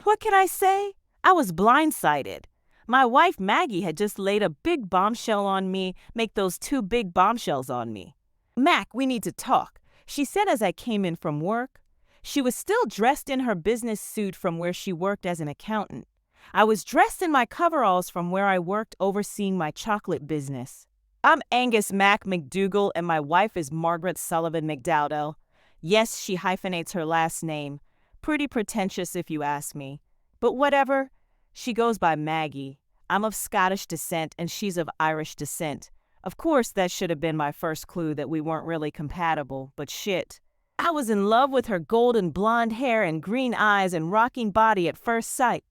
What can I say? I was blindsided. My wife Maggie had just laid a big bombshell on me, make those two big bombshells on me. Mac, we need to talk, she said as I came in from work. She was still dressed in her business suit from where she worked as an accountant. I was dressed in my coveralls from where I worked overseeing my chocolate business. I'm Angus Mac McDougall and my wife is Margaret Sullivan McDowdell. Yes, she hyphenates her last name. Pretty pretentious if you ask me. But whatever. She goes by Maggie. I'm of Scottish descent and she's of Irish descent. Of course, that should have been my first clue that we weren't really compatible, but shit. I was in love with her golden blonde hair and green eyes and rocking body at first sight.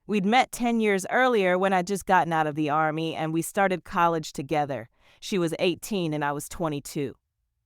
We'd met 10 years earlier when I'd just gotten out of the army and we started college together. She was 18 and I was 22.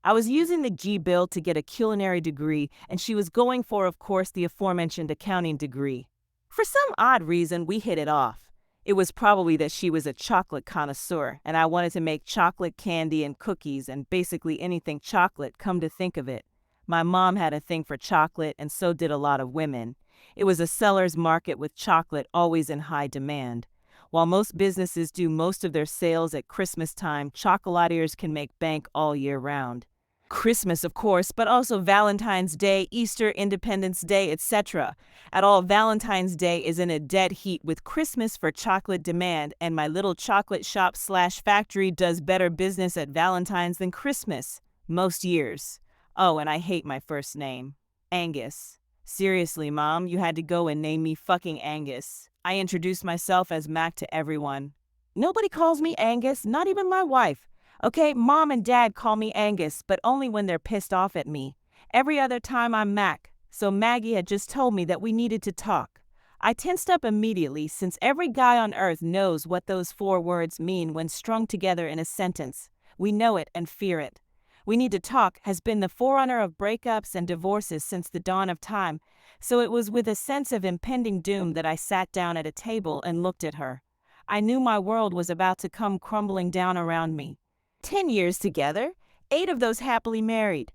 I was using the G-Bill to get a culinary degree and she was going for, of course, the aforementioned accounting degree. For some odd reason, we hit it off. It was probably that she was a chocolate connoisseur and I wanted to make chocolate candy and cookies and basically anything chocolate, come to think of it. My mom had a thing for chocolate and so did a lot of women. It was a seller's market with chocolate always in high demand. While most businesses do most of their sales at Christmas time, chocolatiers can make bank all year round. Christmas, of course, but also Valentine's Day, Easter, Independence Day, etc. At all, Valentine's Day is in a dead heat with Christmas for chocolate demand, and my little chocolate shop/factory does better business at Valentine's than Christmas. Most years. Oh, and I hate my first name. Angus. Seriously, Mom, you had to go and name me fucking Angus. I introduced myself as Mac to everyone. Nobody calls me Angus, not even my wife. Okay, Mom and Dad call me Angus, but only when they're pissed off at me. Every other time I'm Mac, so Maggie had just told me that we needed to talk. I tensed up immediately since every guy on earth knows what those 4 words mean when strung together in a sentence. We know it and fear it. We need to talk has been the forerunner of breakups and divorces since the dawn of time, so it was with a sense of impending doom that I sat down at a table and looked at her. I knew my world was about to come crumbling down around me. 10 years together, 8 of those happily married.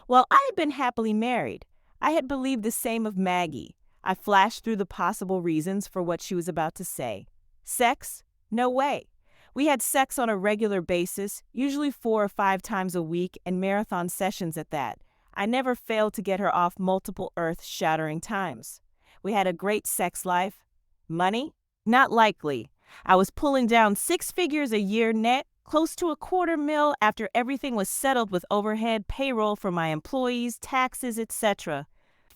Well, I had been happily married. I had believed the same of Maggie. I flashed through the possible reasons for what she was about to say. Sex? No way. We had sex on a regular basis, usually 4 or 5 times a week, and marathon sessions at that. I never failed to get her off multiple earth-shattering times. We had a great sex life. Money? Not likely. I was pulling down 6 figures a year net, close to $250,000 after everything was settled with overhead, payroll for my employees, taxes, etc.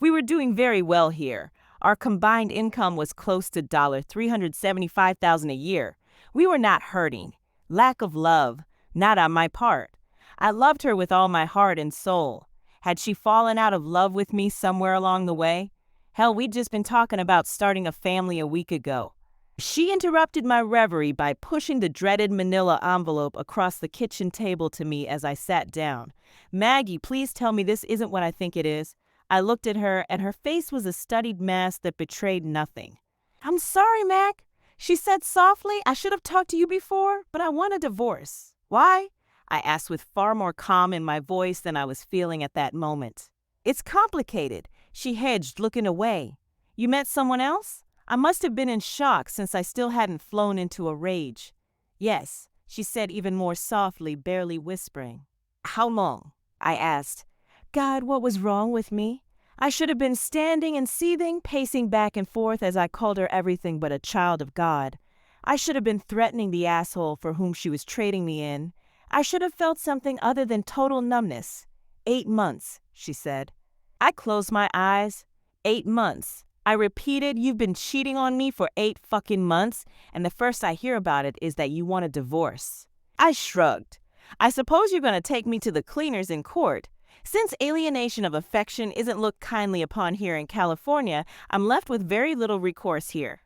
We were doing very well here. Our combined income was close to $375,000 a year. We were not hurting. Lack of love, not on my part. I loved her with all my heart and soul. Had she fallen out of love with me somewhere along the way? Hell, we'd just been talking about starting a family a week ago. She interrupted my reverie by pushing the dreaded manila envelope across the kitchen table to me as I sat down. Maggie, please tell me this isn't what I think it is. I looked at her, and her face was a studied mask that betrayed nothing. I'm sorry, Mac, she said softly. I should have talked to you before, but I want a divorce. Why? I asked with far more calm in my voice than I was feeling at that moment. It's complicated. She hedged, looking away. You met someone else? I must have been in shock since I still hadn't flown into a rage. Yes, she said even more softly, barely whispering. How long? I asked. God, what was wrong with me? I should have been standing and seething, pacing back and forth as I called her everything but a child of God. I should have been threatening the asshole for whom she was trading me in. I should have felt something other than total numbness. 8 months, she said. I closed my eyes. 8 months. I repeated, you've been cheating on me for 8 fucking months, and the first I hear about it is that you want a divorce. I shrugged. I suppose you're going to take me to the cleaners in court. Since alienation of affection isn't looked kindly upon here in California, I'm left with very little recourse here.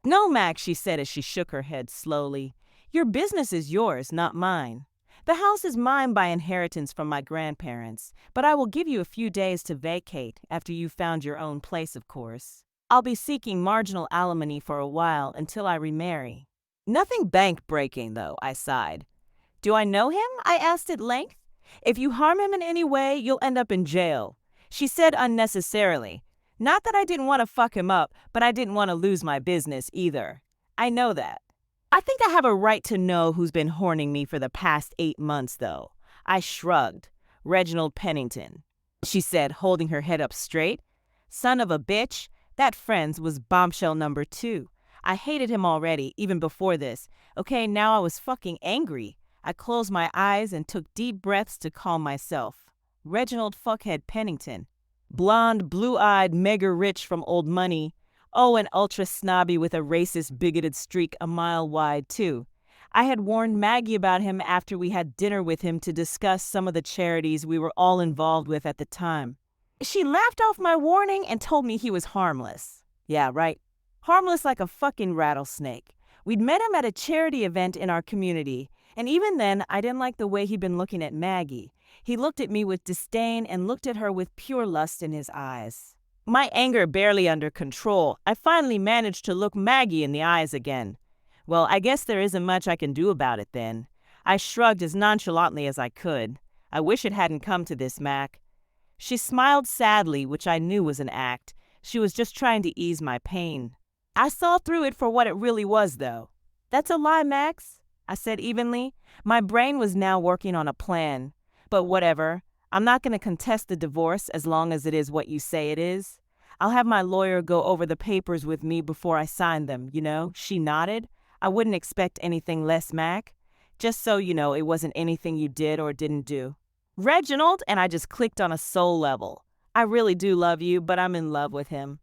No, Max, she said as she shook her head slowly. Your business is yours, not mine. The house is mine by inheritance from my grandparents, but I will give you a few days to vacate after you've found your own place, of course. I'll be seeking marginal alimony for a while until I remarry. Nothing bank-breaking, though, I sighed. Do I know him? I asked at length. If you harm him in any way, you'll end up in jail. She said unnecessarily. Not that I didn't want to fuck him up, but I didn't want to lose my business either. I know that. I think I have a right to know who's been horning me for the past 8 months, though. I shrugged. Reginald Pennington, she said, holding her head up straight. Son of a bitch, that friend's was bombshell number 2. I hated him already, even before this. Okay, now I was fucking angry. I closed my eyes and took deep breaths to calm myself. Reginald fuckhead Pennington. Blonde, blue-eyed, mega rich from old money. Oh, and ultra snobby with a racist, bigoted streak a mile wide, too. I had warned Maggie about him after we had dinner with him to discuss some of the charities we were all involved with at the time. She laughed off my warning and told me he was harmless. Yeah, right. Harmless like a fucking rattlesnake. We'd met him at a charity event in our community, and even then, I didn't like the way he'd been looking at Maggie. He looked at me with disdain and looked at her with pure lust in his eyes. My anger barely under control, I finally managed to look Maggie in the eyes again. Well, I guess there isn't much I can do about it then. I shrugged as nonchalantly as I could. I wish it hadn't come to this, Mac. She smiled sadly, which I knew was an act. She was just trying to ease my pain. I saw through it for what it really was, though. That's a lie, Max, I said evenly. My brain was now working on a plan. But whatever. I'm not going to contest the divorce as long as it is what you say it is. I'll have my lawyer go over the papers with me before I sign them, you know. She nodded. I wouldn't expect anything less, Mac. Just so you know, it wasn't anything you did or didn't do. Reginald, and I just clicked on a soul level. I really do love you, but I'm in love with him.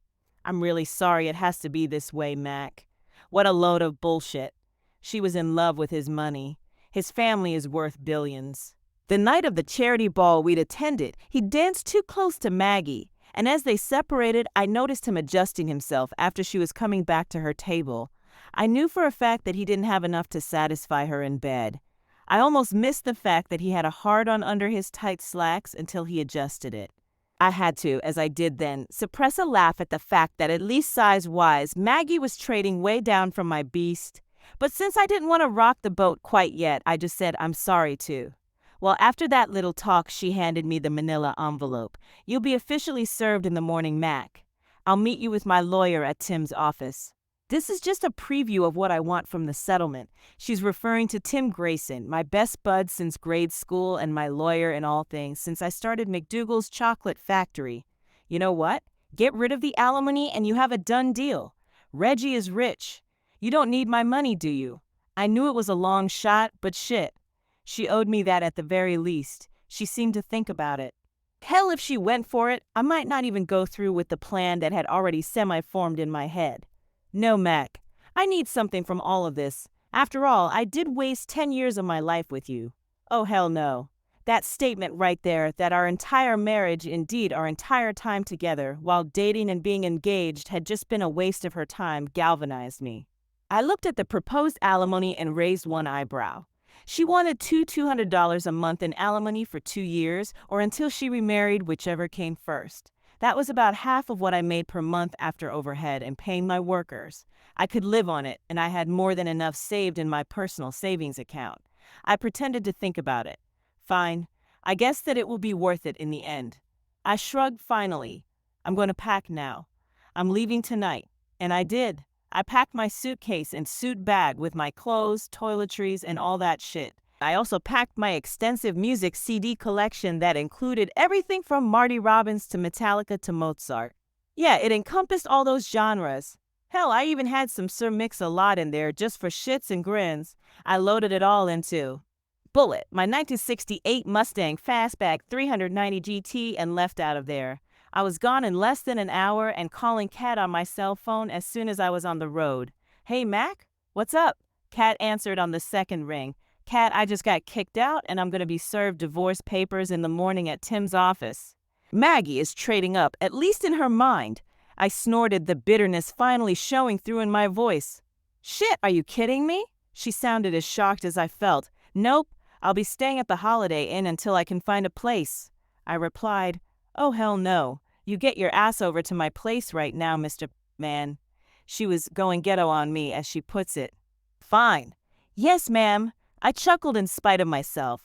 I'm really sorry it has to be this way, Mac. What a load of bullshit. She was in love with his money. His family is worth billions. The night of the charity ball we'd attended, he danced too close to Maggie, and as they separated, I noticed him adjusting himself after she was coming back to her table. I knew for a fact that he didn't have enough to satisfy her in bed. I almost missed the fact that he had a hard-on under his tight slacks until he adjusted it. I had to, as I did then, suppress a laugh at the fact that at least size-wise, Maggie was trading way down from my beast. But since I didn't want to rock the boat quite yet, I just said I'm sorry too. Well, after that little talk, she handed me the manila envelope. You'll be officially served in the morning, Mac. I'll meet you with my lawyer at Tim's office. This is just a preview of what I want from the settlement. She's referring to Tim Grayson, my best bud since grade school and my lawyer in all things since I started McDougal's Chocolate Factory. You know what? Get rid of the alimony and you have a done deal. Reggie is rich. You don't need my money, do you? I knew it was a long shot, but shit. She owed me that at the very least. She seemed to think about it. Hell, if she went for it, I might not even go through with the plan that had already semi-formed in my head. No, Mac. I need something from all of this. After all, I did waste 10 years of my life with you. Oh, hell no. That statement right there, that our entire marriage, indeed our entire time together, while dating and being engaged, had just been a waste of her time, galvanized me. I looked at the proposed alimony and raised one eyebrow. She wanted $200 a month in alimony for 2 years, or until she remarried, whichever came first. That was about half of what I made per month after overhead and paying my workers. I could live on it, and I had more than enough saved in my personal savings account. I pretended to think about it. Fine. I guess that it will be worth it in the end. I shrugged finally. I'm going to pack now. I'm leaving tonight. And I did. I packed my suitcase and suit bag with my clothes, toiletries, and all that shit. I also packed my extensive music CD collection that included everything from Marty Robbins to Metallica to Mozart. Yeah, it encompassed all those genres. Hell, I even had some Sir Mix-a-Lot in there just for shits and grins. I loaded it all into Bullet, my 1968 Mustang Fastback 390 GT, and left out of there. I was gone in less than an hour and calling Kat on my cell phone as soon as I was on the road. Hey, Mac, what's up? Kat answered on the second ring. Kat, I just got kicked out and I'm going to be served divorce papers in the morning at Tim's office. Maggie is trading up, at least in her mind. I snorted, the bitterness finally showing through in my voice. Shit, are you kidding me? She sounded as shocked as I felt. Nope, I'll be staying at the Holiday Inn until I can find a place. I replied, oh, hell no. You get your ass over to my place right now, Mr. Man. She was going ghetto on me, as she puts it. Fine. Yes, ma'am. I chuckled in spite of myself.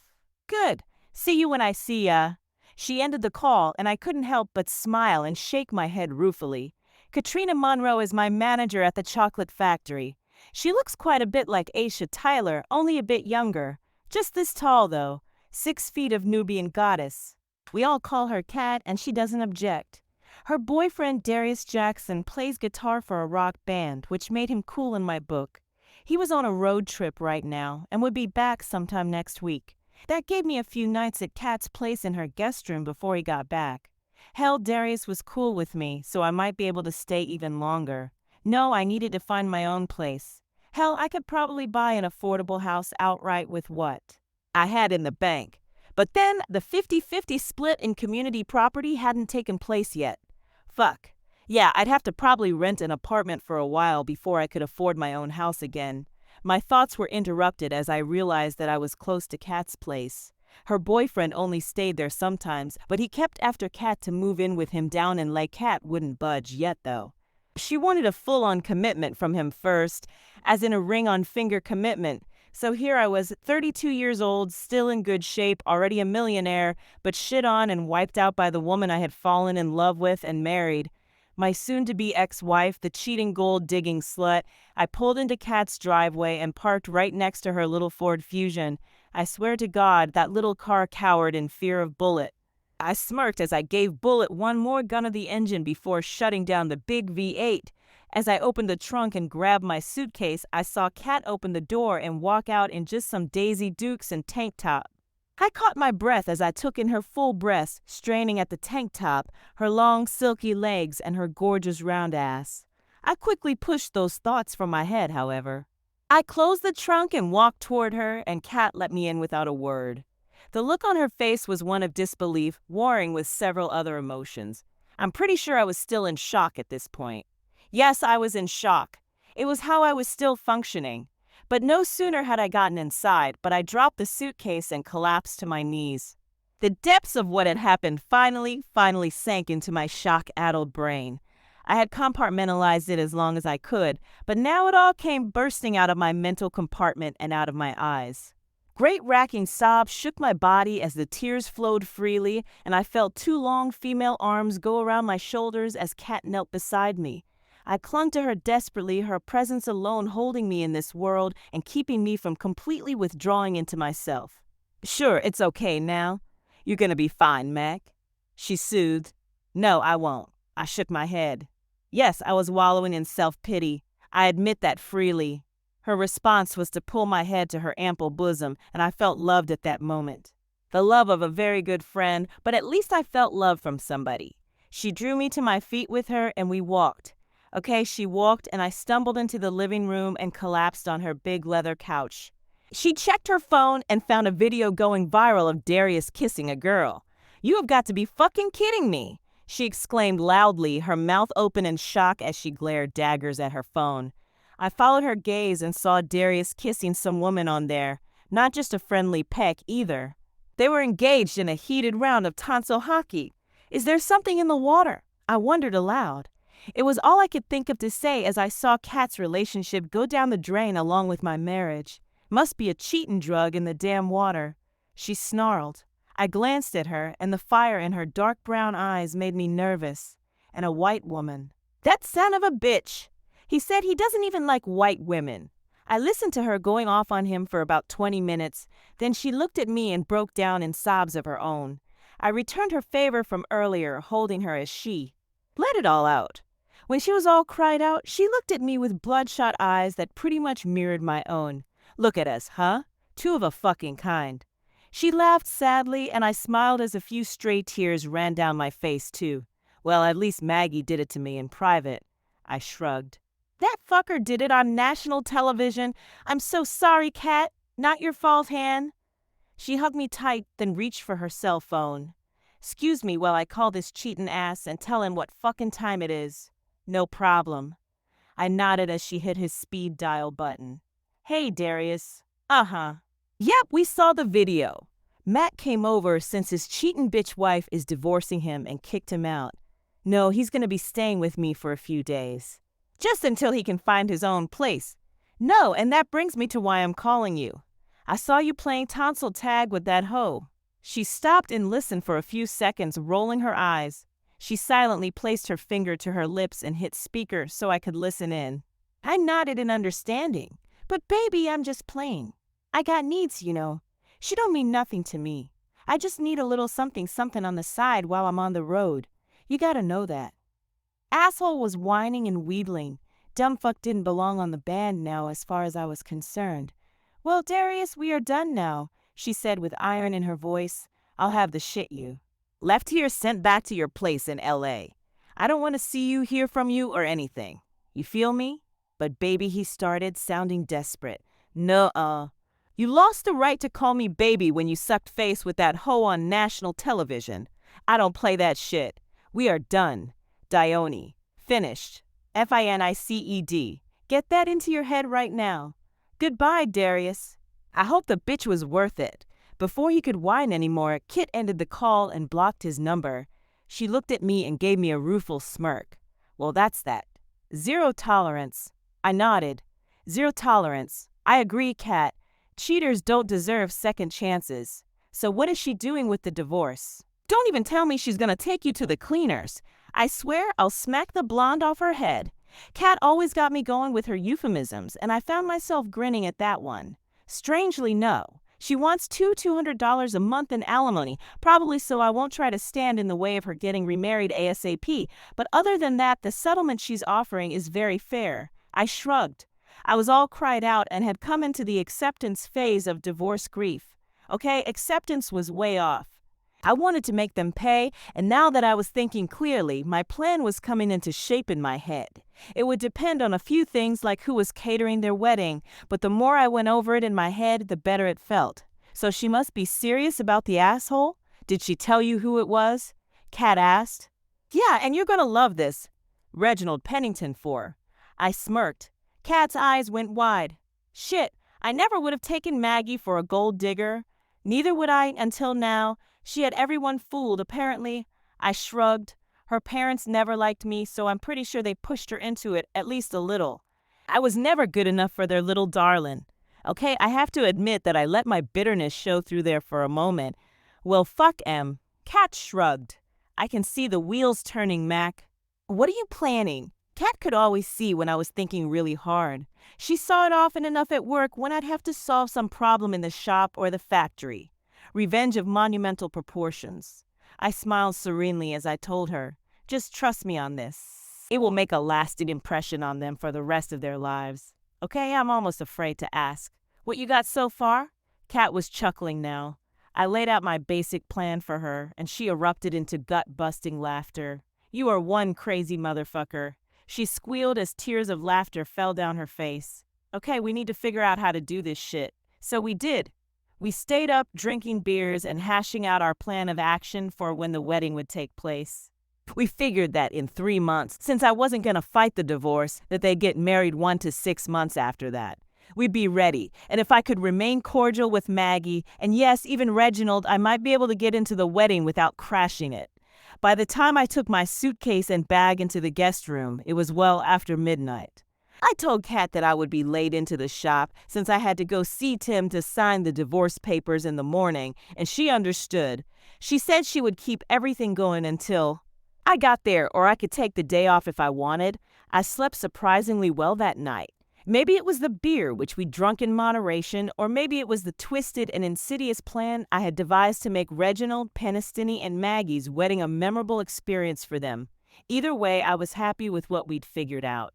Good. See you when I see ya. She ended the call, and I couldn't help but smile and shake my head ruefully. Katrina Monroe is my manager at the chocolate factory. She looks quite a bit like Aisha Tyler, only a bit younger. Just this tall, though. 6 feet of Nubian goddess. We all call her Kat, and she doesn't object. Her boyfriend Darius Jackson plays guitar for a rock band, which made him cool in my book. He was on a road trip right now and would be back sometime next week. That gave me a few nights at Kat's place in her guest room before he got back. Hell, Darius was cool with me, so I might be able to stay even longer. No, I needed to find my own place. Hell, I could probably buy an affordable house outright with what I had in the bank. But then the 50-50 split in community property hadn't taken place yet. Fuck. Yeah, I'd have to probably rent an apartment for a while before I could afford my own house again. My thoughts were interrupted as I realized that I was close to Kat's place. Her boyfriend only stayed there sometimes, but he kept after Kat to move in with him down in Lake. Kat wouldn't budge yet, though. She wanted a full-on commitment from him first, as in a ring-on-finger commitment. So here I was, 32 years old, still in good shape, already a millionaire, but shit on and wiped out by the woman I had fallen in love with and married. My soon-to-be ex-wife, the cheating gold-digging slut. I pulled into Kat's driveway and parked right next to her little Ford Fusion. I swear to God, that little car cowered in fear of Bullet. I smirked as I gave Bullet one more gun of the engine before shutting down the big V8. As I opened the trunk and grabbed my suitcase, I saw Kat open the door and walk out in just some Daisy Dukes and tank top. I caught my breath as I took in her full breast, straining at the tank top, her long silky legs, and her gorgeous round ass. I quickly pushed those thoughts from my head, however. I closed the trunk and walked toward her, and Kat let me in without a word. The look on her face was one of disbelief, warring with several other emotions. I'm pretty sure I was still in shock at this point. Yes, I was in shock. It was how I was still functioning. But no sooner had I gotten inside, but I dropped the suitcase and collapsed to my knees. The depths of what had happened finally sank into my shock-addled brain. I had compartmentalized it as long as I could, but now it all came bursting out of my mental compartment and out of my eyes. Great racking sobs shook my body as the tears flowed freely, and I felt 2 long female arms go around my shoulders as Kat knelt beside me. I clung to her desperately, her presence alone holding me in this world and keeping me from completely withdrawing into myself. Sure, it's okay now. You're gonna be fine, Mac. She soothed. No, I won't. I shook my head. Yes, I was wallowing in self-pity. I admit that freely. Her response was to pull my head to her ample bosom, and I felt loved at that moment. The love of a very good friend, but at least I felt love from somebody. She drew me to my feet with her, and we walked. Okay, she walked, and I stumbled into the living room and collapsed on her big leather couch. She checked her phone and found a video going viral of Darius kissing a girl. You have got to be fucking kidding me, she exclaimed loudly, her mouth open in shock as she glared daggers at her phone. I followed her gaze and saw Darius kissing some woman on there, not just a friendly peck either. They were engaged in a heated round of tonsil hockey. Is there something in the water? I wondered aloud. It was all I could think of to say as I saw Kat's relationship go down the drain along with my marriage. Must be a cheating drug in the damn water. She snarled. I glanced at her, and the fire in her dark brown eyes made me nervous. And a white woman. That son of a bitch! He said he doesn't even like white women. I listened to her going off on him for about 20 minutes. Then she looked at me and broke down in sobs of her own. I returned her favor from earlier, holding her as she. Let it all out. When she was all cried out, she looked at me with bloodshot eyes that pretty much mirrored my own. Look at us, huh? 2 of a fucking kind. She laughed sadly, and I smiled as a few stray tears ran down my face, too. Well, at least Maggie did it to me in private. I shrugged. That fucker did it on national television. I'm so sorry, Kat. Not your fault, Han. She hugged me tight, then reached for her cell phone. Excuse me while I call this cheatin' ass and tell him what fucking time it is. No problem. I nodded as she hit his speed dial button. Hey, Darius. Uh-huh. Yep, we saw the video. Matt came over since his cheatin' bitch wife is divorcing him and kicked him out. No, he's gonna be staying with me for a few days. Just until he can find his own place. No, and that brings me to why I'm calling you. I saw you playing tonsil tag with that hoe. She stopped and listened for a few seconds, rolling her eyes. She silently placed her finger to her lips and hit speaker so I could listen in. I nodded in understanding. But baby, I'm just playing. I got needs, you know. She don't mean nothing to me. I just need a little something on the side while I'm on the road. You gotta know that. Asshole was whining and wheedling. Dumb fuck didn't belong on the band now as far as I was concerned. Well, Darius, we are done now, she said with iron in her voice. I'll have the shit you left here sent back to your place in L.A. I don't want to see you, hear from you, or anything. You feel me? But baby, he started, sounding desperate. Nuh-uh. You lost the right to call me baby when you sucked face with that hoe on national television. I don't play that shit. We are done. Dione. Finished. Finiced. Get that into your head right now. Goodbye, Darius. I hope the bitch was worth it. Before he could whine anymore, Kit ended the call and blocked his number. She looked at me and gave me a rueful smirk. Well, that's that. Zero tolerance. I nodded. Zero tolerance. I agree, Kat. Cheaters don't deserve second chances. So what is she doing with the divorce? Don't even tell me she's gonna take you to the cleaners. I swear I'll smack the blonde off her head. Kat always got me going with her euphemisms, and I found myself grinning at that one. Strangely, no. She wants $200 a month in alimony, probably so I won't try to stand in the way of her getting remarried ASAP. But other than that, the settlement she's offering is very fair. I shrugged. I was all cried out and had come into the acceptance phase of divorce grief. Okay, acceptance was way off. I wanted to make them pay, and now that I was thinking clearly, my plan was coming into shape in my head. It would depend on a few things like who was catering their wedding, but the more I went over it in my head, the better it felt. So she must be serious about the asshole? Did she tell you who it was? Kat asked. Yeah, and you're gonna love this. Reginald Pennington for. I smirked. Kat's eyes went wide. Shit, I never would have taken Maggie for a gold digger. Neither would I until now. She had everyone fooled, apparently. I shrugged. Her parents never liked me, so I'm pretty sure they pushed her into it, at least a little. I was never good enough for their little darling. Okay, I have to admit that I let my bitterness show through there for a moment. Well, fuck em. Kat shrugged. I can see the wheels turning, Mac. What are you planning? Kat could always see when I was thinking really hard. She saw it often enough at work when I'd have to solve some problem in the shop or the factory. Revenge of monumental proportions. I smiled serenely as I told her, just trust me on this. It will make a lasting impression on them for the rest of their lives. Okay, I'm almost afraid to ask. What you got so far? Kat was chuckling now. I laid out my basic plan for her, and she erupted into gut-busting laughter. You are one crazy motherfucker. She squealed as tears of laughter fell down her face. Okay, we need to figure out how to do this shit. So we did. We stayed up drinking beers and hashing out our plan of action for when the wedding would take place. We figured that in 3 months, since I wasn't going to fight the divorce, that they'd get married 1 to 6 months after that. We'd be ready, and if I could remain cordial with Maggie, and yes, even Reginald, I might be able to get into the wedding without crashing it. By the time I took my suitcase and bag into the guest room, it was well after midnight. I told Kat that I would be late into the shop since I had to go see Tim to sign the divorce papers in the morning, and she understood. She said she would keep everything going until I got there, or I could take the day off if I wanted. I slept surprisingly well that night. Maybe it was the beer, which we drank in moderation, or maybe it was the twisted and insidious plan I had devised to make Reginald, Penistini, and Maggie's wedding a memorable experience for them. Either way, I was happy with what we'd figured out.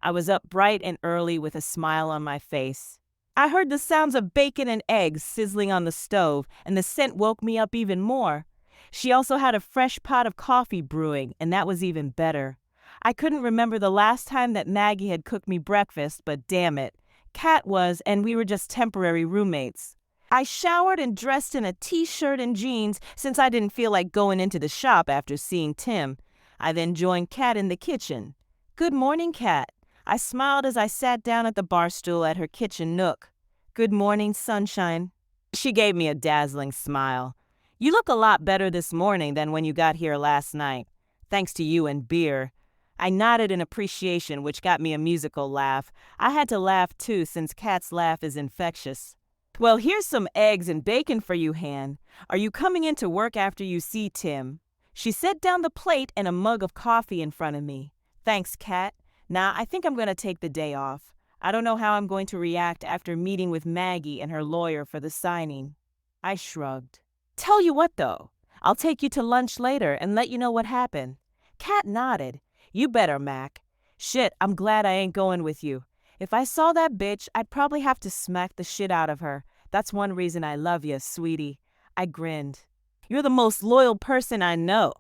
I was up bright and early with a smile on my face. I heard the sounds of bacon and eggs sizzling on the stove, and the scent woke me up even more. She also had a fresh pot of coffee brewing, and that was even better. I couldn't remember the last time that Maggie had cooked me breakfast, but damn it, Kat was, and we were just temporary roommates. I showered and dressed in a t-shirt and jeans since I didn't feel like going into the shop after seeing Tim. I then joined Kat in the kitchen. Good morning, Kat. I smiled as I sat down at the bar stool at her kitchen nook. Good morning, sunshine. She gave me a dazzling smile. You look a lot better this morning than when you got here last night. Thanks to you and beer. I nodded in appreciation, which got me a musical laugh. I had to laugh too, since Kat's laugh is infectious. Well, here's some eggs and bacon for you, Han. Are you coming into work after you see Tim? She set down the plate and a mug of coffee in front of me. Thanks, Kat. Nah, I think I'm going to take the day off. I don't know how I'm going to react after meeting with Maggie and her lawyer for the signing. I shrugged. Tell you what, though. I'll take you to lunch later and let you know what happened. Kat nodded. You better, Mac. Shit, I'm glad I ain't going with you. If I saw that bitch, I'd probably have to smack the shit out of her. That's one reason I love you, sweetie. I grinned. You're the most loyal person I know.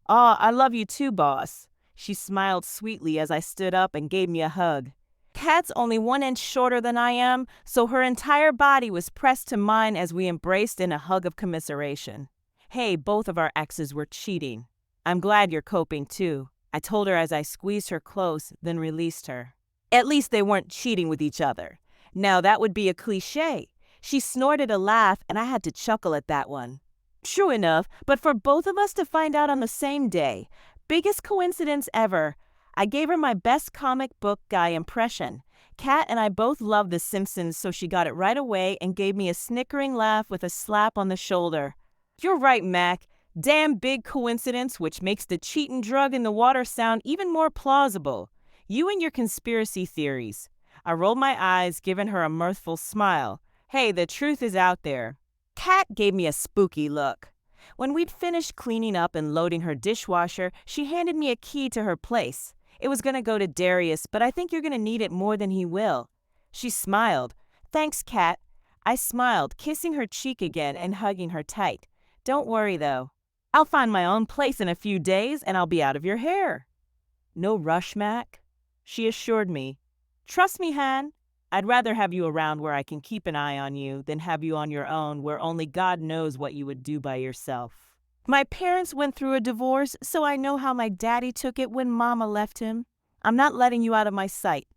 Aw, I love you too, boss. She smiled sweetly as I stood up and gave me a hug. Kat's only 1 inch shorter than I am, so her entire body was pressed to mine as we embraced in a hug of commiseration. Hey, both of our exes were cheating. I'm glad you're coping too, I told her as I squeezed her close, then released her. At least they weren't cheating with each other. Now that would be a cliche. She snorted a laugh and I had to chuckle at that one. True enough, but for both of us to find out on the same day. Biggest coincidence ever. I gave her my best comic book guy impression. Kat and I both love The Simpsons, so she got it right away and gave me a snickering laugh with a slap on the shoulder. You're right, Mac. Damn big coincidence, which makes the cheating drug in the water sound even more plausible. You and your conspiracy theories. I rolled my eyes, giving her a mirthful smile. Hey, the truth is out there. Kat gave me a spooky look. When we'd finished cleaning up and loading her dishwasher, she handed me a key to her place. It was going to go to Darius, but I think you're going to need it more than he will. She smiled. Thanks, Kat. I smiled, kissing her cheek again and hugging her tight. Don't worry, though. I'll find my own place in a few days and I'll be out of your hair. No rush, Mac, she assured me. Trust me, Han. I'd rather have you around where I can keep an eye on you than have you on your own where only God knows what you would do by yourself. My parents went through a divorce, so I know how my daddy took it when Mama left him. I'm not letting you out of my sight.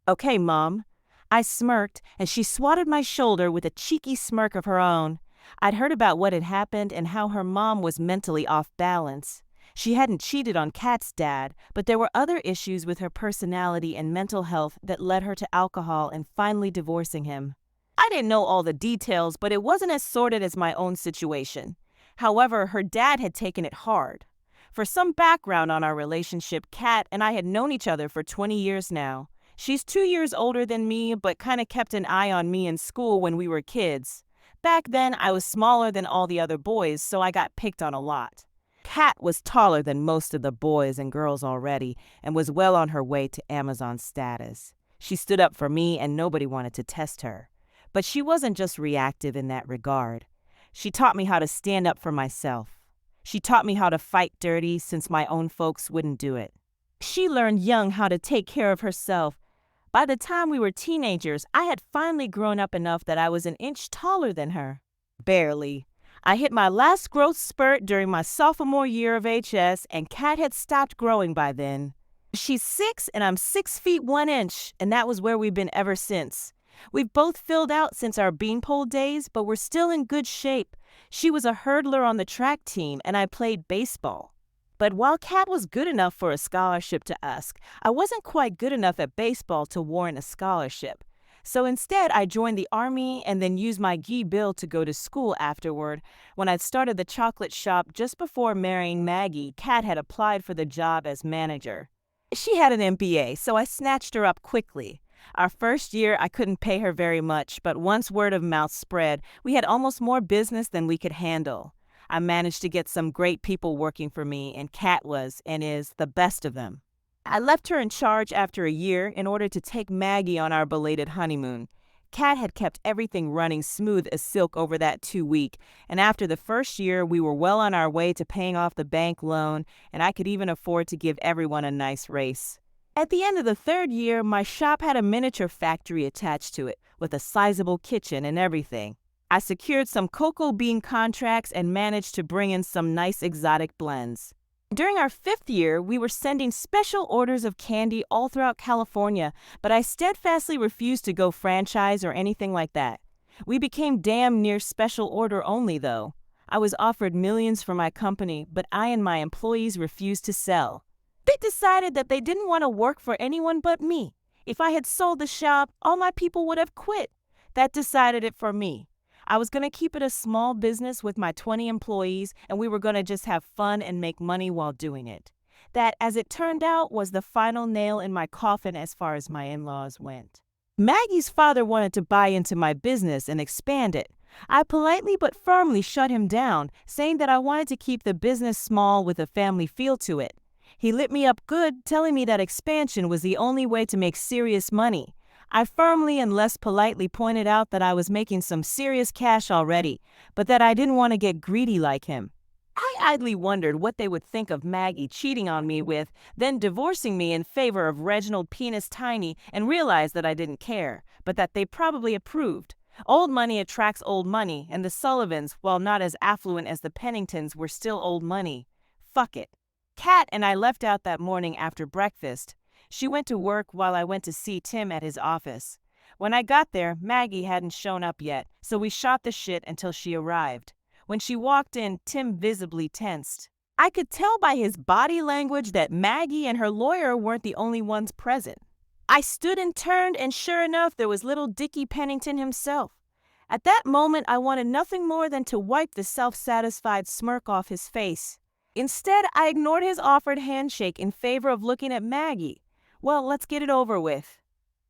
Okay, Mom. I smirked, and she swatted my shoulder with a cheeky smirk of her own. I'd heard about what had happened and how her mom was mentally off balance. She hadn't cheated on Kat's dad, but there were other issues with her personality and mental health that led her to alcohol and finally divorcing him. I didn't know all the details, but it wasn't as sordid as my own situation. However, her dad had taken it hard. For some background on our relationship, Kat and I had known each other for 20 years now. She's 2 years older than me, but kind of kept an eye on me in school when we were kids. Back then, I was smaller than all the other boys, so I got picked on a lot. Kat was taller than most of the boys and girls already and was well on her way to Amazon status. She stood up for me and nobody wanted to test her. But she wasn't just reactive in that regard. She taught me how to stand up for myself. She taught me how to fight dirty since my own folks wouldn't do it. She learned young how to take care of herself. By the time we were teenagers, I had finally grown up enough that I was an inch taller than her. Barely. I hit my last growth spurt during my sophomore year of HS, and Kat had stopped growing by then. She's 6 and I'm 6 feet 1 inch, and that was where we've been ever since. We've both filled out since our beanpole days, but we're still in good shape. She was a hurdler on the track team, and I played baseball. But while Kat was good enough for a scholarship to ask, I wasn't quite good enough at baseball to warrant a scholarship. So instead, I joined the Army and then used my GI Bill to go to school afterward. When I'd started the chocolate shop just before marrying Maggie, Kat had applied for the job as manager. She had an MBA, so I snatched her up quickly. Our first year, I couldn't pay her very much, but once word of mouth spread, we had almost more business than we could handle. I managed to get some great people working for me, and Kat was, and is, the best of them. I left her in charge after a year in order to take Maggie on our belated honeymoon. Kat had kept everything running smooth as silk over that 2-week, and after the first year, we were well on our way to paying off the bank loan, and I could even afford to give everyone a nice race. At the end of the 3rd year, my shop had a miniature factory attached to it, with a sizable kitchen and everything. I secured some cocoa bean contracts and managed to bring in some nice exotic blends. During our 5th year, we were sending special orders of candy all throughout California, but I steadfastly refused to go franchise or anything like that. We became damn near special order only, though. I was offered millions for my company, but I and my employees refused to sell. They decided that they didn't want to work for anyone but me. If I had sold the shop, all my people would have quit. That decided it for me. I was going to keep it a small business with my 20 employees, and we were going to just have fun and make money while doing it. That, as it turned out, was the final nail in my coffin as far as my in-laws went. Maggie's father wanted to buy into my business and expand it. I politely but firmly shut him down, saying that I wanted to keep the business small with a family feel to it. He lit me up good, telling me that expansion was the only way to make serious money. I firmly and less politely pointed out that I was making some serious cash already, but that I didn't want to get greedy like him. I idly wondered what they would think of Maggie cheating on me with, then divorcing me in favor of Reginald Penis Tiny, and realized that I didn't care, but that they probably approved. Old money attracts old money, and the Sullivans, while not as affluent as the Penningtons, were still old money. Fuck it. Kat and I left out that morning after breakfast. She went to work while I went to see Tim at his office. When I got there, Maggie hadn't shown up yet, so we shot the shit until she arrived. When she walked in, Tim visibly tensed. I could tell by his body language that Maggie and her lawyer weren't the only ones present. I stood and turned, and sure enough, there was little Dickie Pennington himself. At that moment, I wanted nothing more than to wipe the self-satisfied smirk off his face. Instead, I ignored his offered handshake in favor of looking at Maggie. Well, let's get it over with.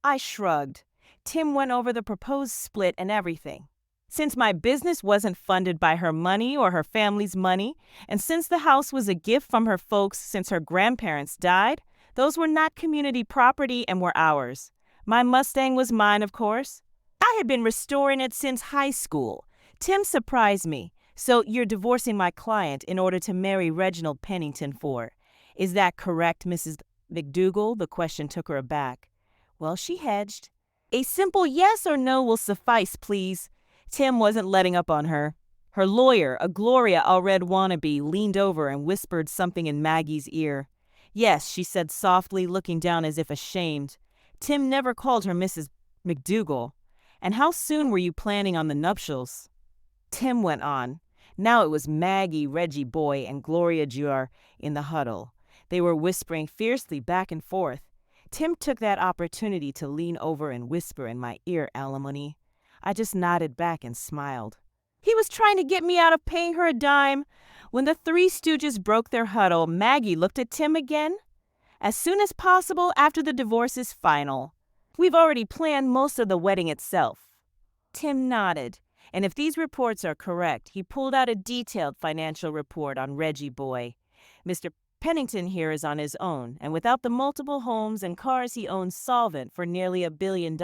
I shrugged. Tim went over the proposed split and everything. Since my business wasn't funded by her money or her family's money, and since the house was a gift from her folks since her grandparents died, those were not community property and were ours. My Mustang was mine, of course. I had been restoring it since high school. Tim surprised me. So you're divorcing my client in order to marry Reginald Pennington for. Is that correct, Mrs. McDougal? The question took her aback. Well, she hedged. A simple yes or no will suffice, please. Tim wasn't letting up on her. Her lawyer, a Gloria Allred wannabe, leaned over and whispered something in Maggie's ear. Yes, she said softly, looking down as if ashamed. Tim never called her Mrs. McDougal. And how soon were you planning on the nuptials? Tim went on. Now it was Maggie, Reggie Boy, and Gloria Jr. in the huddle. They were whispering fiercely back and forth. Tim took that opportunity to lean over and whisper in my ear alimony. I just nodded back and smiled. He was trying to get me out of paying her a dime. When the three stooges broke their huddle, Maggie looked at Tim again. As soon as possible after the divorce is final. We've already planned most of the wedding itself. Tim nodded. And if these reports are correct, he pulled out a detailed financial report on Reggie Boy. Mr. Pennington here is on his own, and without the multiple homes and cars he owns solvent for nearly $1 billion.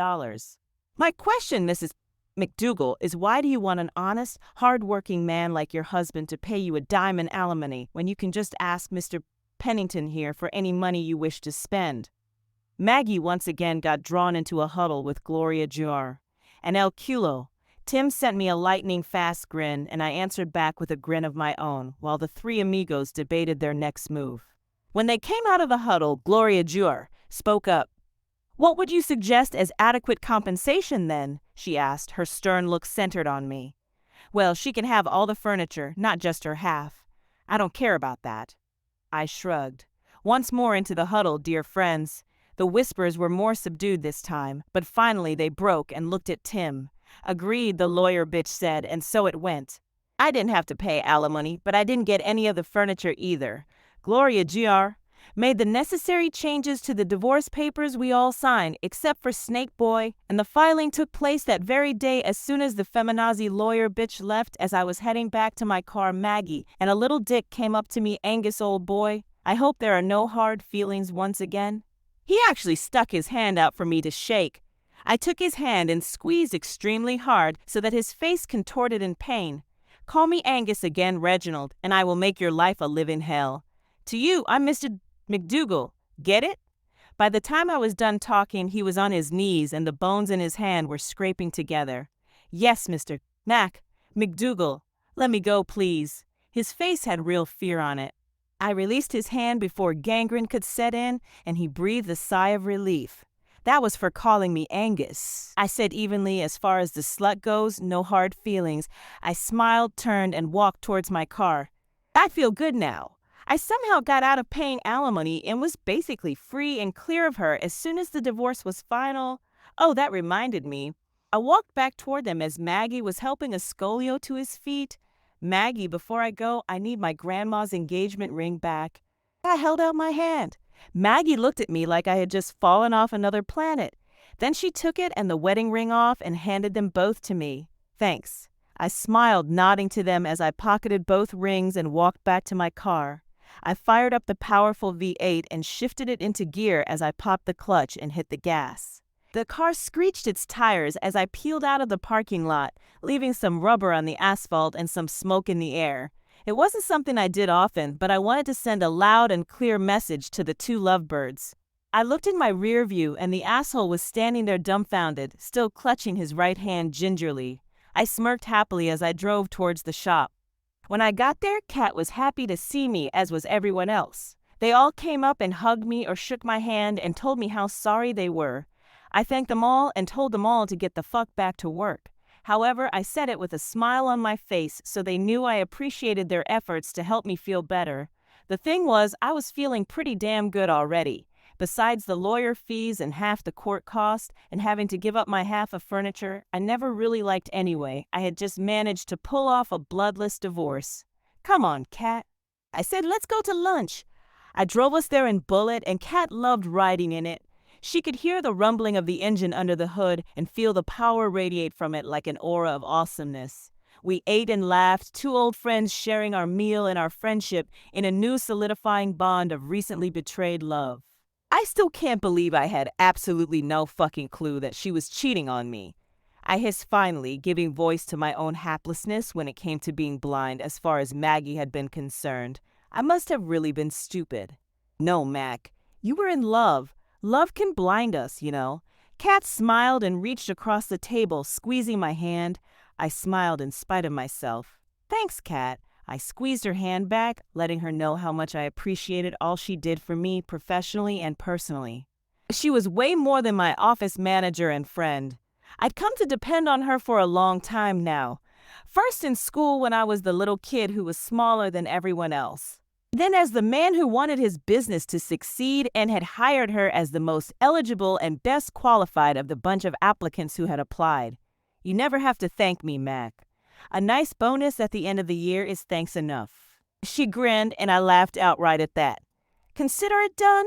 My question, Mrs. McDougal, is why do you want an honest, hard-working man like your husband to pay you a dime in alimony when you can just ask Mr. Pennington here for any money you wish to spend? Maggie once again got drawn into a huddle with Gloria Jr. and El Culo. Tim sent me a lightning-fast grin, and I answered back with a grin of my own, while the three amigos debated their next move. When they came out of the huddle, Gloria Jr. spoke up. What would you suggest as adequate compensation, then? She asked, her stern look centered on me. Well, she can have all the furniture, not just her half. I don't care about that. I shrugged. Once more into the huddle, dear friends. The whispers were more subdued this time, but finally they broke and looked at Tim. Agreed, the lawyer bitch said, and so it went. I didn't have to pay alimony, but I didn't get any of the furniture either. Gloria Jr. made the necessary changes to the divorce papers we all signed, except for Snake Boy, and the filing took place that very day as soon as the feminazi lawyer bitch left. As I was heading back to my car, Maggie and a little dick came up to me. Angus, old boy, I hope there are no hard feelings once again. He actually stuck his hand out for me to shake. I took his hand and squeezed extremely hard so that his face contorted in pain. Call me Angus again, Reginald, and I will make your life a living hell. To you, I'm Mr. McDougal. Get it? By the time I was done talking, he was on his knees and the bones in his hand were scraping together. Yes, Mr. McDougal. Let me go, please. His face had real fear on it. I released his hand before gangrene could set in, and he breathed a sigh of relief. That was for calling me Angus. I said evenly, as far as the slut goes, no hard feelings. I smiled, turned, and walked towards my car. I feel good now. I somehow got out of paying alimony and was basically free and clear of her as soon as the divorce was final. Oh, that reminded me. I walked back toward them as Maggie was helping a scolio to his feet. Maggie, before I go, I need my grandma's engagement ring back. I held out my hand. Maggie looked at me like I had just fallen off another planet. Then she took it and the wedding ring off and handed them both to me. Thanks. I smiled, nodding to them as I pocketed both rings and walked back to my car. I fired up the powerful V8 and shifted it into gear as I popped the clutch and hit the gas. The car screeched its tires as I peeled out of the parking lot, leaving some rubber on the asphalt and some smoke in the air. It wasn't something I did often, but I wanted to send a loud and clear message to the two lovebirds. I looked in my rear view and the asshole was standing there dumbfounded, still clutching his right hand gingerly. I smirked happily as I drove towards the shop. When I got there, Kat was happy to see me, as was everyone else. They all came up and hugged me or shook my hand and told me how sorry they were. I thanked them all and told them all to get the fuck back to work. However, I said it with a smile on my face so they knew I appreciated their efforts to help me feel better. The thing was, I was feeling pretty damn good already. Besides the lawyer fees and half the court cost and having to give up my half of furniture I never really liked anyway, I had just managed to pull off a bloodless divorce. Come on, Kat. I said, let's go to lunch. I drove us there in Bullet and Kat loved riding in it. She could hear the rumbling of the engine under the hood and feel the power radiate from it like an aura of awesomeness. We ate and laughed, two old friends sharing our meal and our friendship in a new solidifying bond of recently betrayed love. I still can't believe I had absolutely no fucking clue that she was cheating on me. I hissed finally, giving voice to my own haplessness when it came to being blind as far as Maggie had been concerned. I must have really been stupid. No, Mac, you were in love. Love can blind us, you know. Kat smiled and reached across the table, squeezing my hand. I smiled in spite of myself. Thanks, Kat. I squeezed her hand back, letting her know how much I appreciated all she did for me professionally and personally. She was way more than my office manager and friend. I'd come to depend on her for a long time now. First in school when I was the little kid who was smaller than everyone else. Then as the man who wanted his business to succeed and had hired her as the most eligible and best qualified of the bunch of applicants who had applied. You never have to thank me, Mac. A nice bonus at the end of the year is thanks enough. She grinned and I laughed outright at that. Consider it done?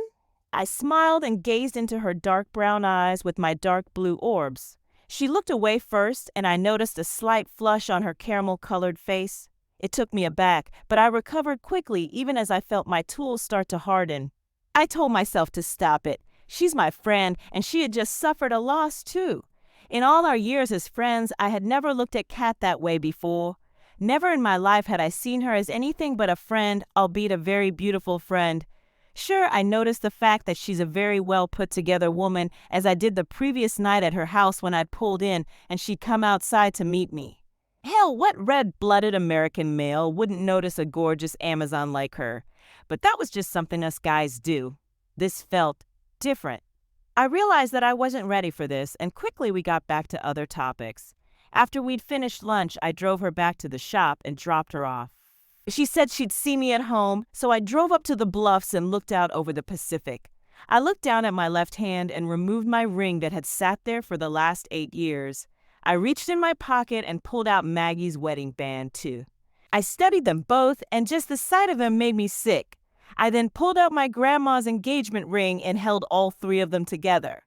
I smiled and gazed into her dark brown eyes with my dark blue orbs. She looked away first and I noticed a slight flush on her caramel-colored face. It took me aback, but I recovered quickly even as I felt my tools start to harden. I told myself to stop it. She's my friend and she had just suffered a loss too. In all our years as friends, I had never looked at Kat that way before. Never in my life had I seen her as anything but a friend, albeit a very beautiful friend. Sure, I noticed the fact that she's a very well put-together woman, as I did the previous night at her house when I'd pulled in and she'd come outside to meet me. Hell, what red-blooded American male wouldn't notice a gorgeous Amazon like her? But that was just something us guys do. This felt different. I realized that I wasn't ready for this, and quickly we got back to other topics. After we'd finished lunch, I drove her back to the shop and dropped her off. She said she'd see me at home, so I drove up to the bluffs and looked out over the Pacific. I looked down at my left hand and removed my ring that had sat there for the last 8 years. I reached in my pocket and pulled out Maggie's wedding band, too. I studied them both, and just the sight of them made me sick. I then pulled out my grandma's engagement ring and held all 3 of them together.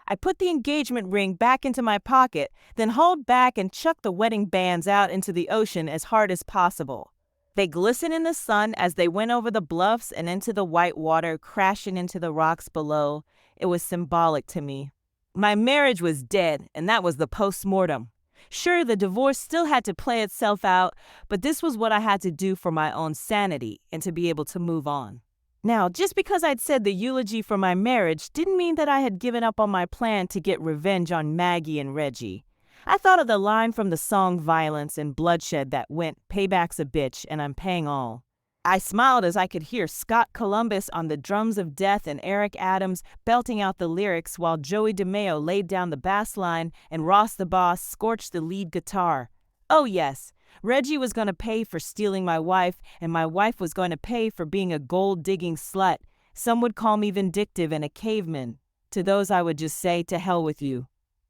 I put the engagement ring back into my pocket, then hauled back and chucked the wedding bands out into the ocean as hard as possible. They glistened in the sun as they went over the bluffs and into the white water, crashing into the rocks below. It was symbolic to me. My marriage was dead, and that was the post-mortem. Sure, the divorce still had to play itself out, but this was what I had to do for my own sanity and to be able to move on. Now, just because I'd said the eulogy for my marriage didn't mean that I had given up on my plan to get revenge on Maggie and Reggie. I thought of the line from the song Violence and Bloodshed that went, "Payback's a bitch and I'm paying all." I smiled as I could hear Scott Columbus on the drums of death and Eric Adams belting out the lyrics while Joey DeMeo laid down the bass line and Ross the Boss scorched the lead guitar. Oh yes, Reggie was going to pay for stealing my wife, and my wife was going to pay for being a gold-digging slut. Some would call me vindictive and a caveman. To those I would just say, to hell with you.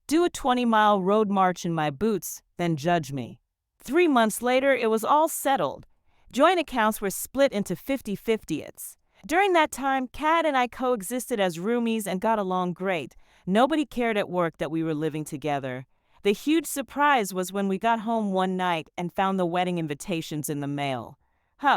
Do a 20-mile road march in my boots, then judge me. 3 months later, it was all settled. Joint accounts were split into 50-50ths. During that time, Kat and I coexisted as roomies and got along great. Nobody cared at work that we were living together. The huge surprise was when we got home one night and found the wedding invitations in the mail.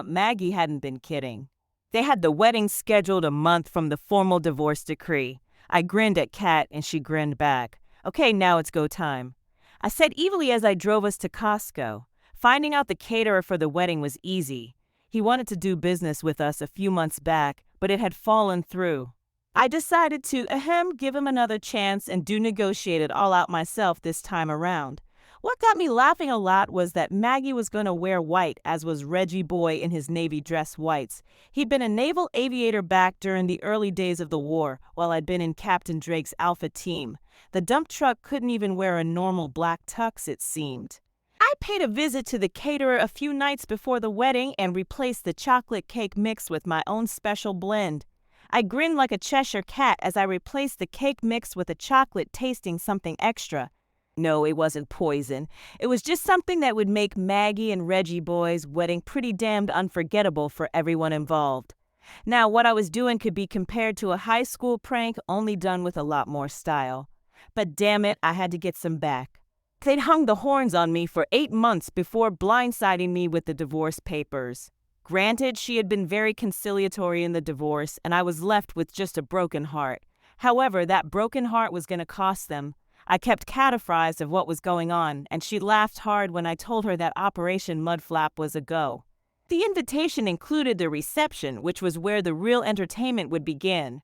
Maggie hadn't been kidding. They had the wedding scheduled a month from the formal divorce decree. I grinned at Kat and she grinned back. Okay, now it's go time. I said evilly as I drove us to Costco. Finding out the caterer for the wedding was easy. He wanted to do business with us a few months back, but it had fallen through. I decided to give him another chance and do negotiate it all out myself this time around. What got me laughing a lot was that Maggie was going to wear white, as was Reggie Boy in his Navy dress whites. He'd been a naval aviator back during the early days of the war, while I'd been in Captain Drake's Alpha team. The dump truck couldn't even wear a normal black tux, it seemed. I paid a visit to the caterer a few nights before the wedding and replaced the chocolate cake mix with my own special blend. I grinned like a Cheshire cat as I replaced the cake mix with a chocolate tasting something extra. No, it wasn't poison. It was just something that would make Maggie and Reggie Boy's wedding pretty damned unforgettable for everyone involved. Now, what I was doing could be compared to a high school prank, only done with a lot more style. But damn it, I had to get some back. They'd hung the horns on me for 8 months before blindsiding me with the divorce papers. Granted, she had been very conciliatory in the divorce, and I was left with just a broken heart. However, that broken heart was going to cost them. I kept Kat apprised of what was going on, and she laughed hard when I told her that Operation Mudflap was a go. The invitation included the reception, which was where the real entertainment would begin.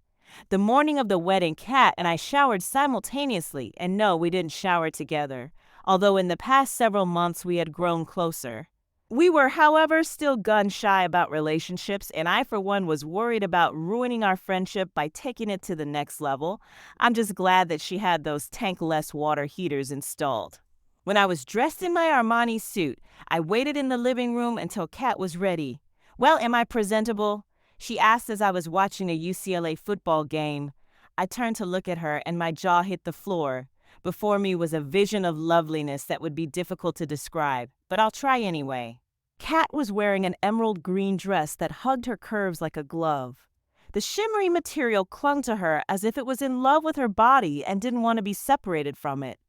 The morning of the wedding, Kat and I showered simultaneously, and no, we didn't shower together, although in the past several months we had grown closer. We were, however, still gun-shy about relationships, and I, for one, was worried about ruining our friendship by taking it to the next level. I'm just glad that she had those tankless water heaters installed. When I was dressed in my Armani suit, I waited in the living room until Kat was ready. "Well, am I presentable?" she asked as I was watching a UCLA football game. I turned to look at her, and my jaw hit the floor. Before me was a vision of loveliness that would be difficult to describe, but I'll try anyway. Kat was wearing an emerald green dress that hugged her curves like a glove. The shimmery material clung to her as if it was in love with her body and didn't want to be separated from it.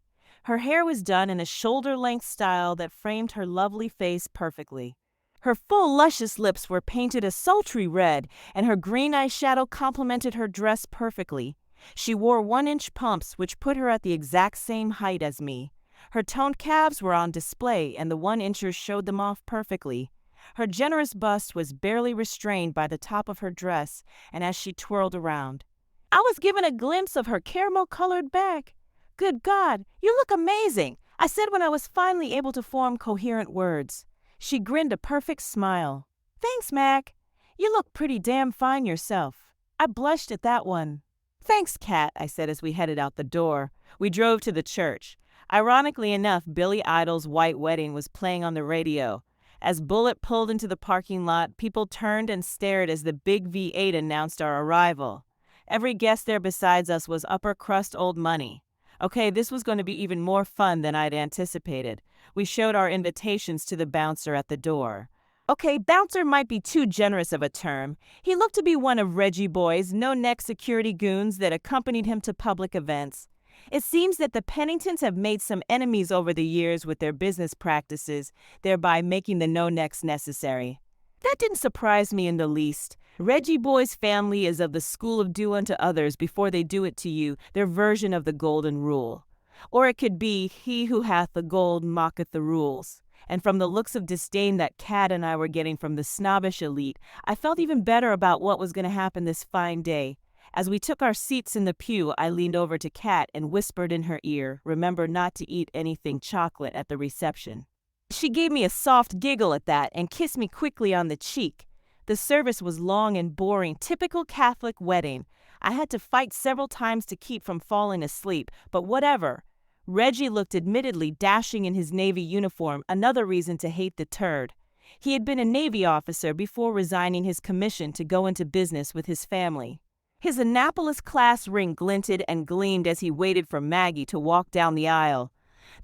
Her hair was done in a shoulder-length style that framed her lovely face perfectly. Her full, luscious lips were painted a sultry red, and her green eyeshadow complemented her dress perfectly. She wore 1-inch pumps, which put her at the exact same height as me. Her toned calves were on display, and the 1-inchers showed them off perfectly. Her generous bust was barely restrained by the top of her dress, and as she twirled around, I was given a glimpse of her caramel-colored back. "Good God, you look amazing," I said when I was finally able to form coherent words. She grinned a perfect smile. "Thanks, Mac. You look pretty damn fine yourself." I blushed at that one. "Thanks, Kat," I said as we headed out the door. We drove to the church. Ironically enough, Billy Idol's White Wedding was playing on the radio. As Bullet pulled into the parking lot, people turned and stared as the big V8 announced our arrival. Every guest there besides us was upper-crust old money. Okay, this was going to be even more fun than I'd anticipated. We showed our invitations to the bouncer at the door. Okay, bouncer might be too generous of a term. He looked to be one of Reggie Boy's no-neck security goons that accompanied him to public events. It seems that the Penningtons have made some enemies over the years with their business practices, thereby making the no-necks necessary. That didn't surprise me in the least. Reggie Boy's family is of the school of do unto others before they do it to you, their version of the golden rule. Or it could be, he who hath the gold mocketh the rules. And from the looks of disdain that Kat and I were getting from the snobbish elite, I felt even better about what was going to happen this fine day. As we took our seats in the pew, I leaned over to Kat and whispered in her ear, "Remember not to eat anything chocolate at the reception." She gave me a soft giggle at that and kissed me quickly on the cheek. The service was long and boring, typical Catholic wedding. I had to fight several times to keep from falling asleep, but whatever. Reggie looked admittedly dashing in his Navy uniform, another reason to hate the turd. He had been a Navy officer before resigning his commission to go into business with his family. His Annapolis class ring glinted and gleamed as he waited for Maggie to walk down the aisle.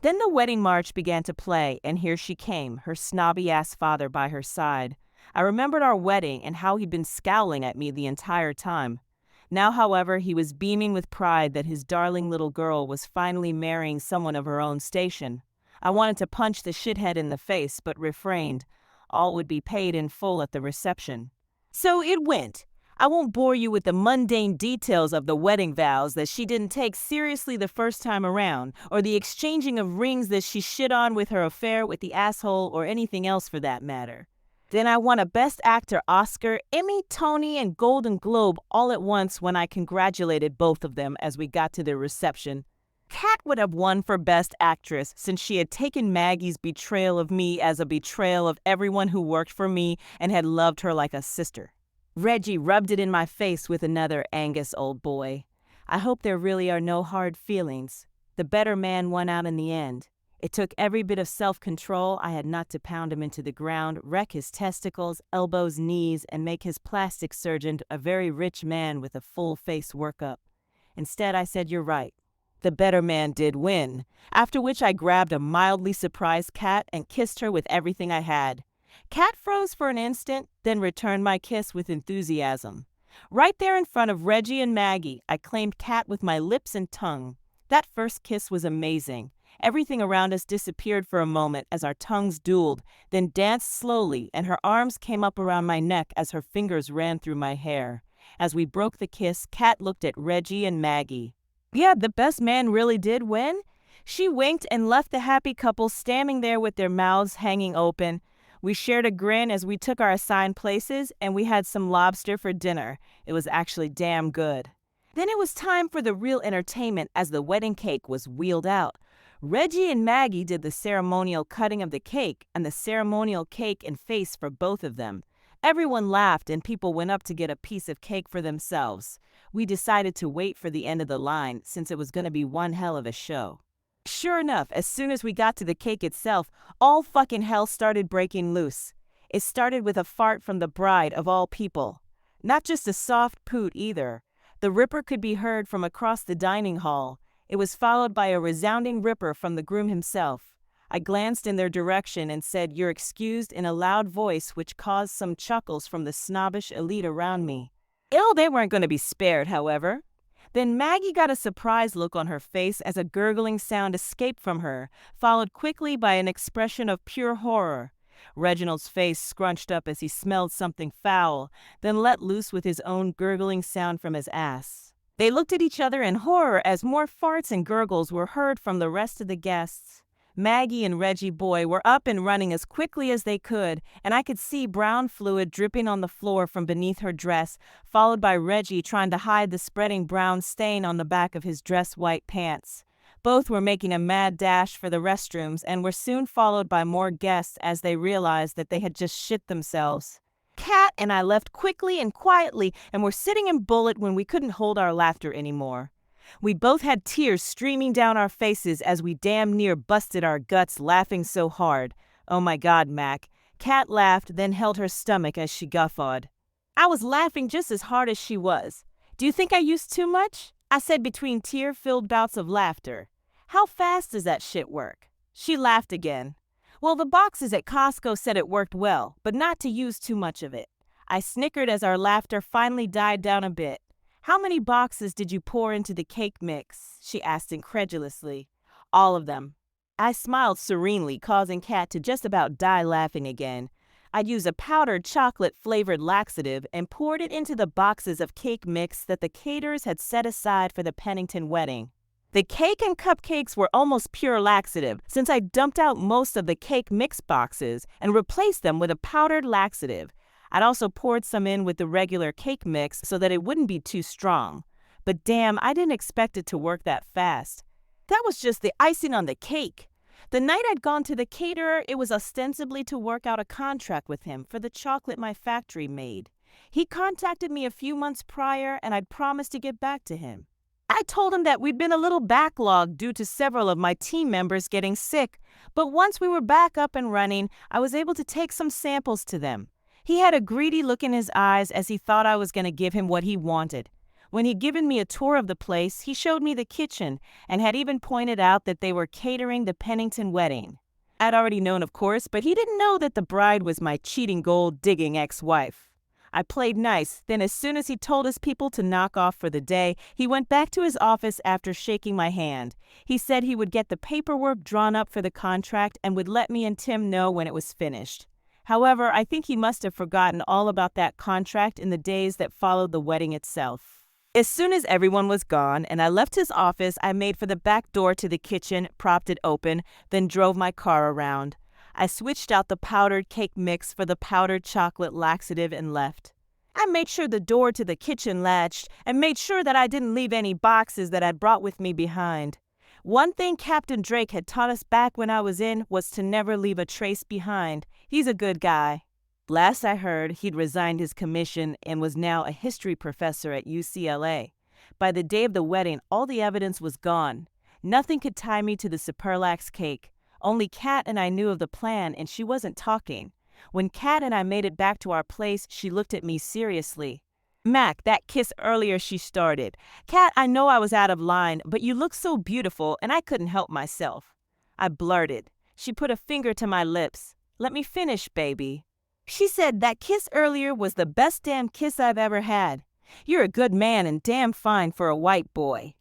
Then the wedding march began to play, and here she came, her snobby-ass father by her side. I remembered our wedding and how he'd been scowling at me the entire time. Now, however, he was beaming with pride that his darling little girl was finally marrying someone of her own station. I wanted to punch the shithead in the face, but refrained. All would be paid in full at the reception. So it went. I won't bore you with the mundane details of the wedding vows that she didn't take seriously the first time around, or the exchanging of rings that she shit on with her affair with the asshole, or anything else for that matter. Then I won a Best Actor Oscar, Emmy, Tony, and Golden Globe all at once when I congratulated both of them as we got to their reception. Kat would have won for Best Actress since she had taken Maggie's betrayal of me as a betrayal of everyone who worked for me and had loved her like a sister. Reggie rubbed it in my face with another Angus, old boy. I hope there really are no hard feelings. The better man won out in the end. It took every bit of self-control I had not to pound him into the ground, wreck his testicles, elbows, knees, and make his plastic surgeon a very rich man with a full-face workup. Instead, I said, "You're right. The better man did win," after which I grabbed a mildly surprised Kat and kissed her with everything I had. Kat froze for an instant, then returned my kiss with enthusiasm. Right there in front of Reggie and Maggie, I claimed Kat with my lips and tongue. That first kiss was amazing. Everything around us disappeared for a moment as our tongues dueled, then danced slowly, and her arms came up around my neck as her fingers ran through my hair. As we broke the kiss, Kat looked at Reggie and Maggie. "Yeah, the best man really did win?" She winked and left the happy couple standing there with their mouths hanging open. We shared a grin as we took our assigned places, and we had some lobster for dinner. It was actually damn good. Then it was time for the real entertainment as the wedding cake was wheeled out. Reggie and Maggie did the ceremonial cutting of the cake and the ceremonial cake and face for both of them. Everyone laughed and people went up to get a piece of cake for themselves. We decided to wait for the end of the line since it was going to be one hell of a show. Sure enough, as soon as we got to the cake itself, all fucking hell started breaking loose. It started with a fart from the bride of all people. Not just a soft poot either. The ripper could be heard from across the dining hall. It was followed by a resounding ripper from the groom himself. I glanced in their direction and said, "You're excused," in a loud voice which caused some chuckles from the snobbish elite around me. They weren't going to be spared, however. Then Maggie got a surprised look on her face as a gurgling sound escaped from her, followed quickly by an expression of pure horror. Reginald's face scrunched up as he smelled something foul, then let loose with his own gurgling sound from his ass. They looked at each other in horror as more farts and gurgles were heard from the rest of the guests. Maggie and Reggie Boy were up and running as quickly as they could, and I could see brown fluid dripping on the floor from beneath her dress, followed by Reggie trying to hide the spreading brown stain on the back of his dress white pants. Both were making a mad dash for the restrooms and were soon followed by more guests as they realized that they had just shit themselves. Kat and I left quickly and quietly and were sitting in Bullet when we couldn't hold our laughter anymore. We both had tears streaming down our faces as we damn near busted our guts laughing so hard. "Oh my God, Mac." Kat laughed, then held her stomach as she guffawed. I was laughing just as hard as she was. "Do you think I used too much?" I said between tear-filled bouts of laughter. "How fast does that shit work?" She laughed again. "Well, the boxes at Costco said it worked well, but not to use too much of it." I snickered as our laughter finally died down a bit. "How many boxes did you pour into the cake mix?" she asked incredulously. "All of them." I smiled serenely, causing Kat to just about die laughing again. I'd used a powdered chocolate-flavored laxative and poured it into the boxes of cake mix that the caterers had set aside for the Pennington wedding. The cake and cupcakes were almost pure laxative, since I dumped out most of the cake mix boxes and replaced them with a powdered laxative. I'd also poured some in with the regular cake mix so that it wouldn't be too strong. But damn, I didn't expect it to work that fast. That was just the icing on the cake. The night I'd gone to the caterer, it was ostensibly to work out a contract with him for the chocolate my factory made. He contacted me a few months prior, and I'd promised to get back to him. I told him that we'd been a little backlogged due to several of my team members getting sick, but once we were back up and running, I was able to take some samples to them. He had a greedy look in his eyes as he thought I was going to give him what he wanted. When he'd given me a tour of the place, he showed me the kitchen and had even pointed out that they were catering the Pennington wedding. I'd already known, of course, but he didn't know that the bride was my cheating gold-digging ex-wife. I played nice, then as soon as he told his people to knock off for the day, he went back to his office after shaking my hand. He said he would get the paperwork drawn up for the contract and would let me and Tim know when it was finished. However, I think he must have forgotten all about that contract in the days that followed the wedding itself. As soon as everyone was gone and I left his office, I made for the back door to the kitchen, propped it open, then drove my car around. I switched out the powdered cake mix for the powdered chocolate laxative and left. I made sure the door to the kitchen latched and made sure that I didn't leave any boxes that I'd brought with me behind. One thing Captain Drake had taught us back when I was in was to never leave a trace behind. He's a good guy. Last I heard, he'd resigned his commission and was now a history professor at UCLA. By the day of the wedding, all the evidence was gone. Nothing could tie me to the superlax cake. Only Kat and I knew of the plan, and she wasn't talking. When Kat and I made it back to our place, she looked at me seriously. "Mac, that kiss earlier," she started. "Kat, I know I was out of line, but you look so beautiful, and I couldn't help myself." I blurted. She put a finger to my lips. "Let me finish, baby." She said, "That kiss earlier was the best damn kiss I've ever had. You're a good man and damn fine for a white boy.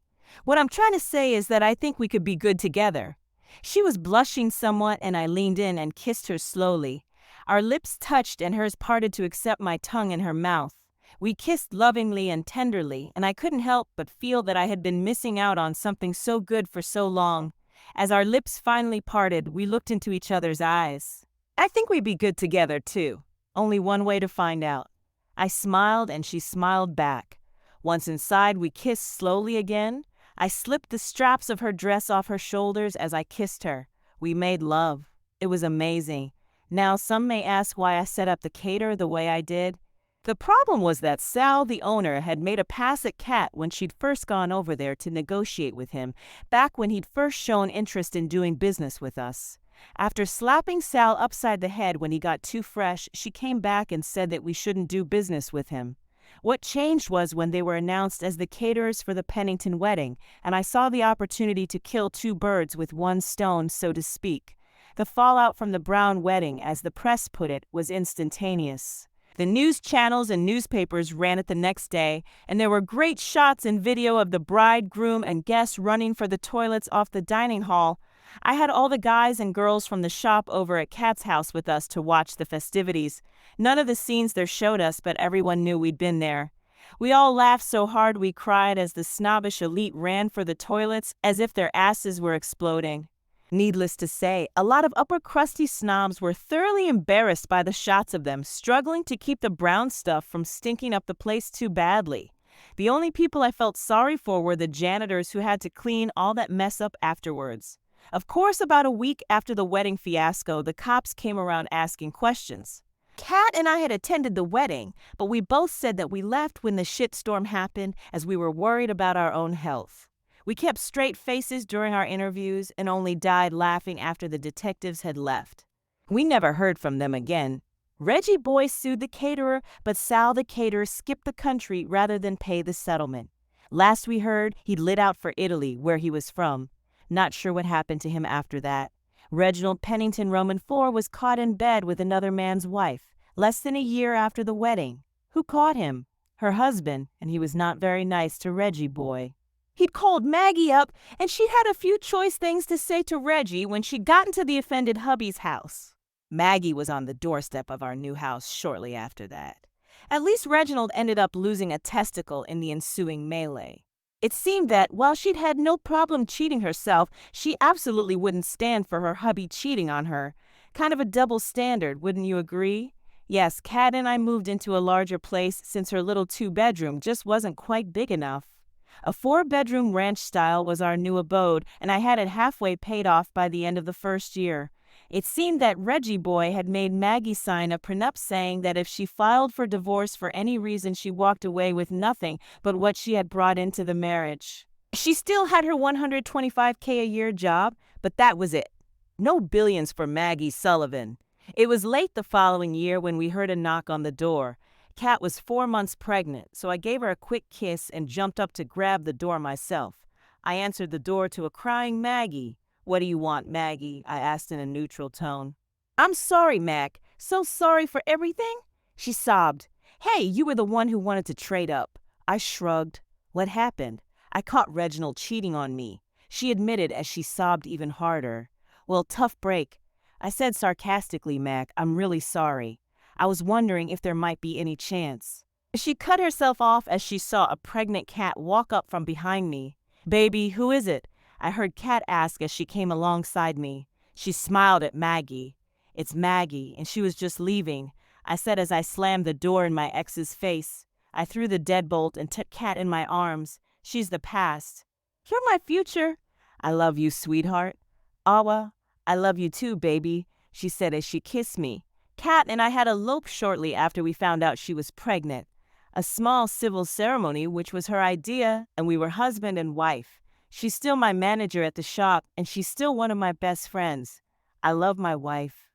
What I'm trying to say is that I think we could be good together." She was blushing somewhat, and I leaned in and kissed her slowly. Our lips touched and hers parted to accept my tongue in her mouth. We kissed lovingly and tenderly, and I couldn't help but feel that I had been missing out on something so good for so long. As our lips finally parted, we looked into each other's eyes. "I think we'd be good together, too. Only one way to find out." I smiled and she smiled back. Once inside, we kissed slowly again. I slipped the straps of her dress off her shoulders as I kissed her. We made love. It was amazing. Now, some may ask why I set up the caterer the way I did. The problem was that Sal, the owner, had made a pass at Kat when she'd first gone over there to negotiate with him, back when he'd first shown interest in doing business with us. After slapping Sal upside the head when he got too fresh, she came back and said that we shouldn't do business with him. What changed was when they were announced as the caterers for the Pennington wedding, and I saw the opportunity to kill two birds with one stone, so to speak. The fallout from the Brown wedding, as the press put it, was instantaneous. The news channels and newspapers ran it the next day, and there were great shots and video of the bride, groom, and guests running for the toilets off the dining hall. I had all the guys and girls from the shop over at Kat's house with us to watch the festivities. None of the scenes there showed us, but everyone knew we'd been there. We all laughed so hard we cried as the snobbish elite ran for the toilets as if their asses were exploding. Needless to say, a lot of upper crusty snobs were thoroughly embarrassed by the shots of them, struggling to keep the brown stuff from stinking up the place too badly. The only people I felt sorry for were the janitors who had to clean all that mess up afterwards. Of course, about a week after the wedding fiasco, the cops came around asking questions. Kat and I had attended the wedding, but we both said that we left when the shitstorm happened as we were worried about our own health. We kept straight faces during our interviews and only died laughing after the detectives had left. We never heard from them again. Reggie Boy sued the caterer, but Sal the caterer skipped the country rather than pay the settlement. Last we heard, he'd lit out for Italy, where he was from. Not sure what happened to him after that. Reginald Pennington Roman IV was caught in bed with another man's wife, less than a year after the wedding. Who caught him? Her husband, and he was not very nice to Reggie Boy. He'd called Maggie up, and she'd had a few choice things to say to Reggie when she'd gotten to the offended hubby's house. Maggie was on the doorstep of our new house shortly after that. At least Reginald ended up losing a testicle in the ensuing melee. It seemed that, while she'd had no problem cheating herself, she absolutely wouldn't stand for her hubby cheating on her. Kind of a double standard, wouldn't you agree? Yes, Kat and I moved into a larger place since her little two-bedroom just wasn't quite big enough. A 4-bedroom ranch style was our new abode, and I had it halfway paid off by the end of the first year. It seemed that Reggie Boy had made Maggie sign a prenup saying that if she filed for divorce for any reason, she walked away with nothing but what she had brought into the marriage. She still had her $125K a year job, but that was it. No billions for Maggie Sullivan. It was late the following year when we heard a knock on the door. Kat was 4 months pregnant, so I gave her a quick kiss and jumped up to grab the door myself. I answered the door to a crying Maggie. "What do you want, Maggie?" I asked in a neutral tone. "I'm sorry, Mac. So sorry for everything," she sobbed. "Hey, you were the one who wanted to trade up." I shrugged. "What happened?" "I caught Reginald cheating on me," she admitted as she sobbed even harder. "Well, tough break." I said sarcastically, "Mac, I'm really sorry. I was wondering if there might be any chance." She cut herself off as she saw a pregnant Cat walk up from behind me. "Baby, who is it?" I heard Cat ask as she came alongside me. She smiled at Maggie. "It's Maggie, and she was just leaving," I said as I slammed the door in my ex's face. I threw the deadbolt and took Cat in my arms. "She's the past. You're my future." "I love you, sweetheart." "Awa, I love you too, baby," she said as she kissed me. Kat and I had eloped shortly after we found out she was pregnant. A small civil ceremony, which was her idea, and we were husband and wife. She's still my manager at the shop, and she's still one of my best friends. I love my wife.